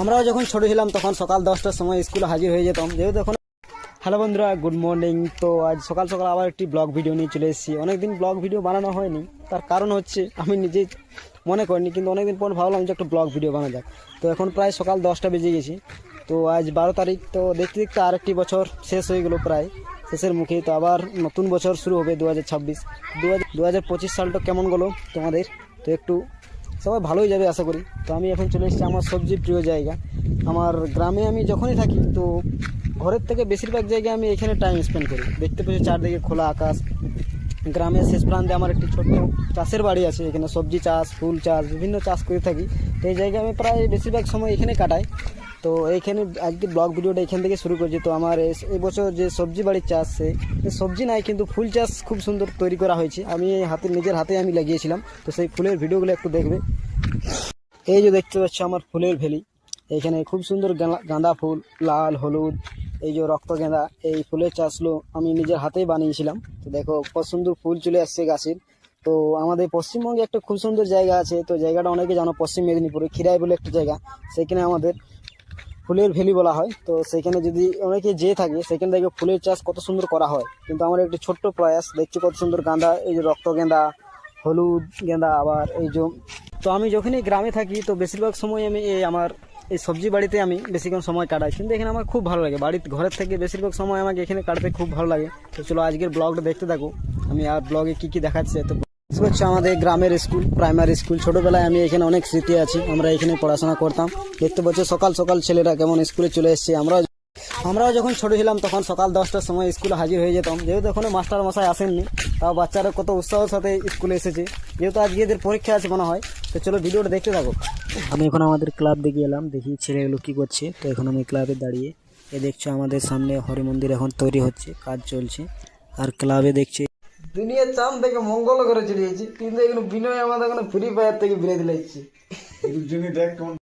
আমরাও যখন ছোট ছিলাম তখন সকাল 10টার সময় স্কুলে হাজির হয়ে যেতাম, যেহেতু এখন। হ্যালো বন্ধুরা, গুড মর্নিং। তো আজ সকাল সকাল আবার একটি ব্লগ ভিডিও নিয়ে চলে এসেছি। অনেকদিন ব্লগ ভিডিও বানানো হয়নি, তার কারণ হচ্ছে আমি নিজে মনে করিনি, কিন্তু অনেকদিন পর ভাবলাম যে একটা ব্লগ ভিডিও বানা যাক। তো এখন প্রায় সকাল 10টা বেজে গেছি। তো আজ 12 তারিখ। তো দেখতে দেখতে আরেকটি বছর শেষ হয়ে গেল, প্রায় শেষের মুখে। তো আবার নতুন বছর শুরু হবে 2026। 2025 সালটা কেমন গেলো তোমাদের? তো একটু সবাই ভালোই যাবে আশা করি। তো আমি এখন চলে এসেছি আমার সবচেয়ে প্রিয় জায়গা। আমার গ্রামে আমি যখনই থাকি, তো ঘরের থেকে বেশিরভাগ জায়গায় আমি এখানে টাইম স্পেন্ড করি। দেখতে পাচ্ছি চারদিকে খোলা আকাশ। গ্রামের শেষ প্রান্তে আমার একটি ছোট্ট চাষের বাড়ি আছে, এখানে সবজি চাষ, ফুল চাষ, বিভিন্ন চাষ করে থাকি। তো এই জায়গায় আমি প্রায় বেশিরভাগ সময় এখানে কাটাই। তো এইখানে আজকে ব্লগ ভিডিওটা এখান থেকে শুরু করছি। তো আমার এবছর যে সবজি বাড়ির চাষ, সবজি নাই কিন্তু ফুল চাষ খুব সুন্দর তৈরি করা হয়েছে। আমি নিজের হাতে আমি লাগিয়েছিলাম। তো সেই ফুলের ভিডিওগুলো একটু দেখবে। এই যে দেখতে পাচ্ছ আমার ফুলের ভ্যালি। এখানে খুব সুন্দর গাঁদা ফুল, লাল, হলুদ, এই যে রক্ত গাঁদা, এই ফুলের চাষগুলো আমি নিজের হাতেই বানিয়েছিলাম। তো দেখো কত সুন্দর ফুল চলে আসছে গাছের। তো আমাদের পশ্চিমবঙ্গে একটা খুব সুন্দর জায়গা আছে, তো জায়গাটা অনেকে জানো, পশ্চিম মেদিনীপুরে খিরাই বলে একটা জায়গা। সেখানে আমাদের ফুলের ভ্যালি বলা হয়। তো সেখানে যদি অনেকে যেয়ে থাকে, সেখানে দেখবে ফুলের চাষ কত সুন্দর করা হয়। কিন্তু আমার একটি ছোট্ট প্রয়াস, দেখছি কত সুন্দর গাঁদা, এই যে রক্ত গাঁদা, হলুদ গাঁদা, আবার এই যে। তো আমি যখনই গ্রামে থাকি, তো বেশিরভাগ সময় আমি আমার এই সবজি বাড়িতে আমি বেশিক্ষণ সময় কাটাই। কিন্তু এখানে আমার খুব ভালো লাগে, ঘরের থেকে বেশিরভাগ সময় আমাকে এখানে কাটাতে খুব ভালো লাগে। তো চলো আজকের ব্লগটা দেখতে থাকো, আমি আর ব্লগে কি কি দেখাচ্ছে। তো হচ্ছে আমাদের গ্রামের স্কুল, প্রাইমারি স্কুল। ছোটোবেলায় আমি এখানে অনেক স্মৃতি আছে, আমরা এখানে পড়াশোনা করতাম। দেখতে পাচ্ছি সকাল সকাল ছেলেরা কেমন স্কুলে চলে এসছে। আমরাও যখন ছোট ছিলাম তখন সকাল 10টার সময় স্কুলে হাজির হয়ে যেতাম, যেহেতু এখনো মাস্টার মশাই আসেননি। তাও বাচ্চারা কত উৎসাহের সাথে স্কুলে এসেছে, যেহেতু আজকে এদের পরীক্ষা আছে মনে হয়। তো চলো ভিডিওটা দেখতে থাকো। আমি এখন আমাদের ক্লাব দেখে এলাম, দেখি ছেলেগুলো কি করছে। তো এখন আমি ক্লাবে দাঁড়িয়ে দেখছো আমাদের সামনে হরি মন্দির এখন তৈরি হচ্ছে, কাজ চলছে। আর ক্লাবে দেখছি দুনিয়া চাঁদ থেকে মঙ্গল করে চলে গেছি, কিন্তু এখন বিনয় আমাদের ফ্রি ফায়ার থেকে বিরে দিলাইছে।